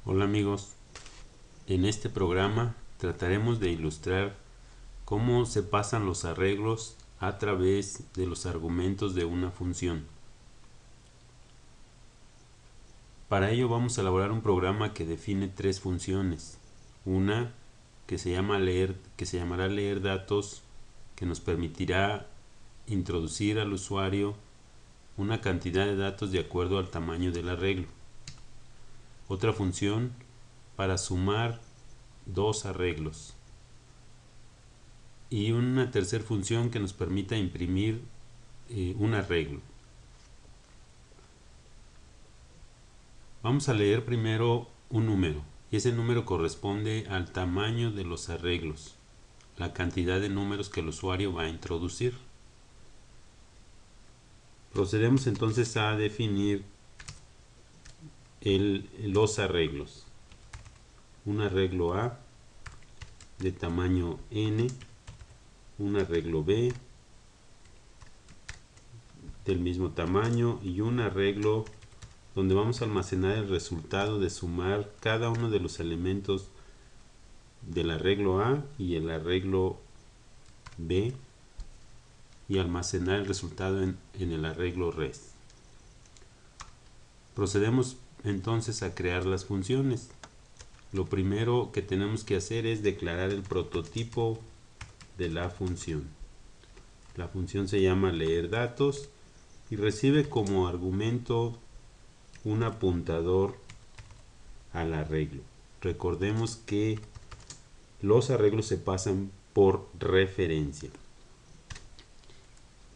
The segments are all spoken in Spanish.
Hola amigos, en este programa trataremos de ilustrar cómo se pasan los arreglos a través de los argumentos de una función. Para ello vamos a elaborar un programa que define tres funciones. Una que se llamará leer datos, que nos permitirá introducir al usuario una cantidad de datos de acuerdo al tamaño del arreglo. Otra función para sumar dos arreglos. Y una tercera función que nos permita imprimir un arreglo. Vamos a leer primero un número, y ese número corresponde al tamaño de los arreglos, la cantidad de números que el usuario va a introducir. Procedemos entonces a definir los arreglos. Un arreglo A de tamaño n, un arreglo B del mismo tamaño y un arreglo donde vamos a almacenar el resultado de sumar cada uno de los elementos del arreglo A y el arreglo B y almacenar el resultado en el arreglo res. Procedemos entonces a crear las funciones. Lo primero que tenemos que hacer es declarar el prototipo de la función. La función se llama leer datos y recibe como argumento un apuntador al arreglo. Recordemos que los arreglos se pasan por referencia.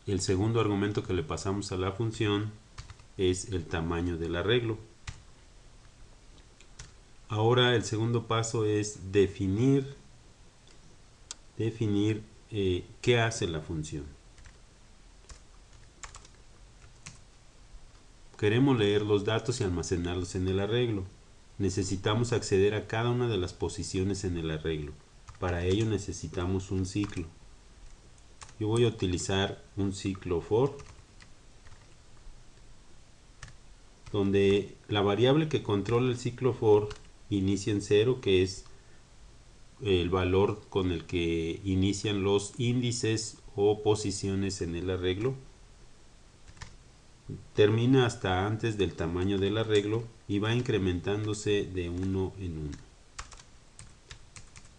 El segundo argumento que le pasamos a la función es el tamaño del arreglo. Ahora el segundo paso es definir qué hace la función. Queremos leer los datos y almacenarlos en el arreglo. Necesitamos acceder a cada una de las posiciones en el arreglo. Para ello necesitamos un ciclo. Yo voy a utilizar un ciclo for, donde la variable que controla el ciclo for inicia en 0, que es el valor con el que inician los índices o posiciones en el arreglo. Termina hasta antes del tamaño del arreglo y va incrementándose de uno en uno.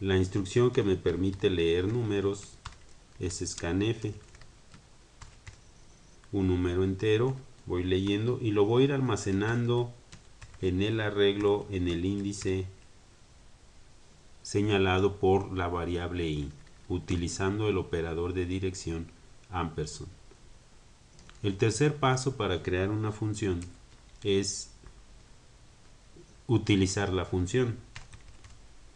La instrucción que me permite leer números es scanf, un número entero, voy leyendo y lo voy a ir almacenando en el arreglo en el índice señalado por la variable i, utilizando el operador de dirección ampersand. El tercer paso para crear una función es utilizar la función.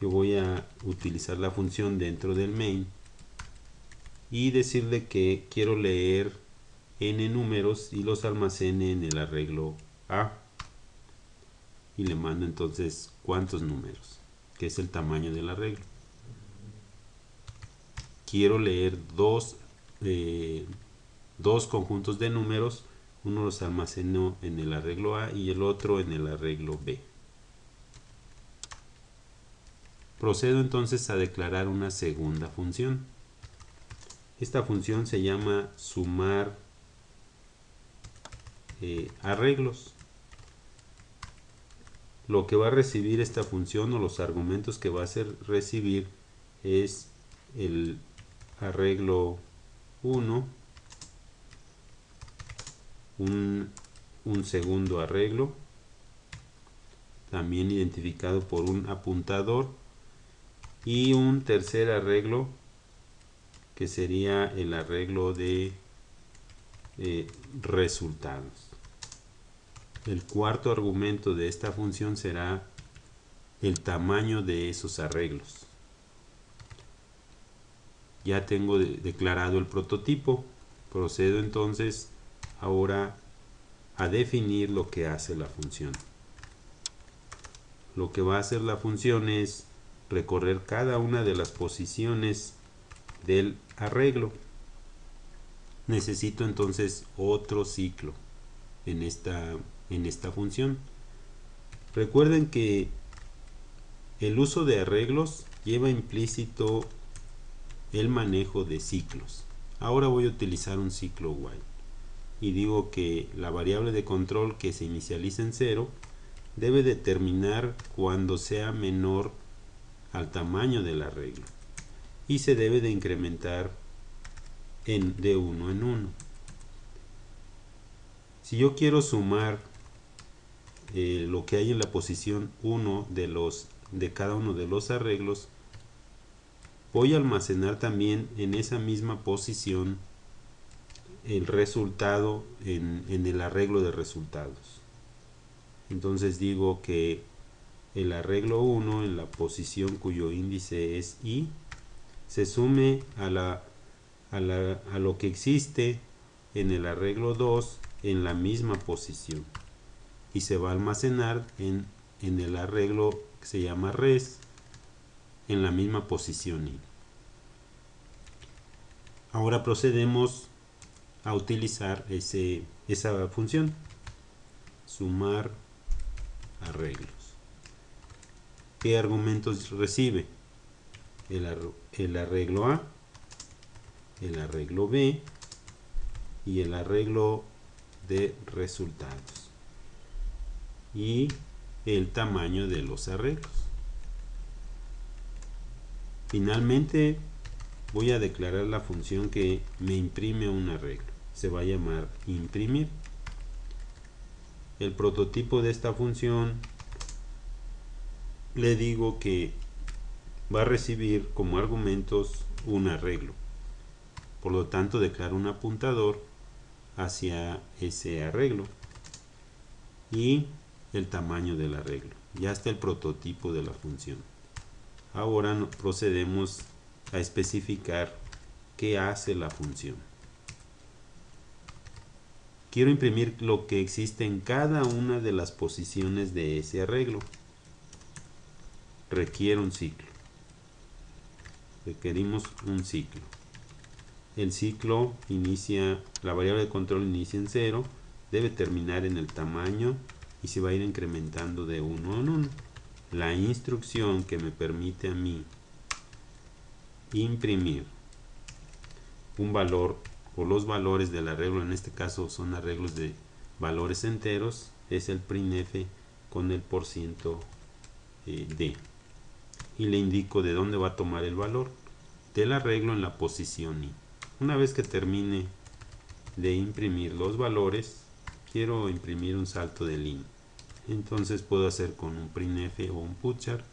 Yo voy a utilizar la función dentro del main y decirle que quiero leer n números y los almacene en el arreglo A, y le mando entonces cuántos números, que es el tamaño del arreglo. Quiero leer dos conjuntos de números, uno los almaceno en el arreglo A y el otro en el arreglo B. Procedo entonces a declarar una segunda función. Esta función se llama sumar arreglos. Lo que va a recibir esta función, o los argumentos que va a hacer recibir, es el arreglo 1, un segundo arreglo, también identificado por un apuntador, y un tercer arreglo que sería el arreglo de resultados. El cuarto argumento de esta función será el tamaño de esos arreglos. Ya tengo declarado el prototipo. Procedo entonces ahora a definir lo que hace la función. Lo que va a hacer la función es recorrer cada una de las posiciones del arreglo. Necesito entonces otro ciclo en esta función. Recuerden que el uso de arreglos lleva implícito el manejo de ciclos. Ahora voy a utilizar un ciclo while y digo que la variable de control que se inicializa en 0 debe determinar cuando sea menor al tamaño del arreglo y se debe de incrementar de 1 en 1. Si yo quiero sumar lo que hay en la posición 1 de cada uno de los arreglos, voy a almacenar también en esa misma posición el resultado en el arreglo de resultados. Entonces digo que el arreglo 1 en la posición cuyo índice es i se sume a lo que existe en el arreglo 2 en la misma posición y se va a almacenar en el arreglo que se llama res en la misma posición i. Ahora procedemos a utilizar esa función, sumar arreglos. ¿Qué argumentos recibe? El arreglo A, el arreglo B y el arreglo de resultados y el tamaño de los arreglos. Finalmente voy a declarar la función que me imprime un arreglo. Se va a llamar imprimir. El prototipo de esta función le digo que va a recibir como argumentos un arreglo. Por lo tanto declaro un apuntador hacia ese arreglo y el tamaño del arreglo. Ya está el prototipo de la función. Ahora procedemos a especificar qué hace la función. Quiero imprimir lo que existe en cada una de las posiciones de ese arreglo. Requiere un ciclo. Requerimos un ciclo. El ciclo inicia, la variable de control inicia en 0, debe terminar en el tamaño y se va a ir incrementando de 1 en 1. La instrucción que me permite a mí imprimir un valor o los valores del arreglo, en este caso son arreglos de valores enteros, es el printf con el %d y le indico de dónde va a tomar el valor del arreglo en la posición i. Una vez que termine de imprimir los valores, quiero imprimir un salto de línea, entonces puedo hacer con un printf o un putchar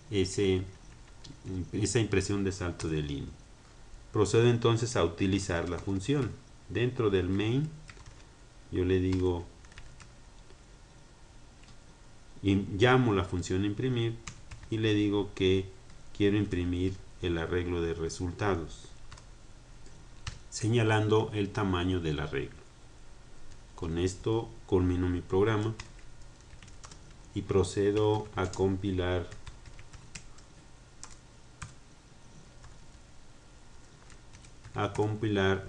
esa impresión de salto de línea. Procedo entonces a utilizar la función. Dentro del main yo le digo, llamo la función imprimir y le digo que quiero imprimir el arreglo de resultados, señalando el tamaño del arreglo. Con esto culmino mi programa y procedo a compilar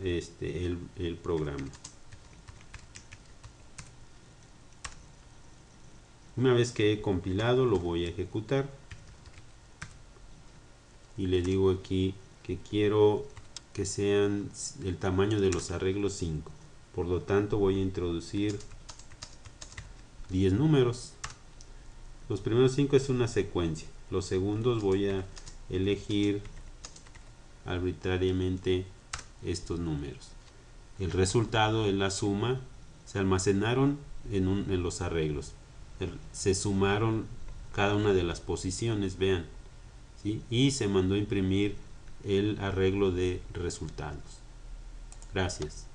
el programa. Una vez que he compilado, lo voy a ejecutar y le digo aquí que quiero que sean el tamaño de los arreglos 5. Por lo tanto voy a introducir 10 números. Los primeros 5 es una secuencia. Los segundos voy a elegir arbitrariamente estos números. El resultado es la suma. Se almacenaron en los arreglos. Se sumaron cada una de las posiciones, vean, ¿sí? Y se mandó a imprimir el arreglo de resultados. Gracias.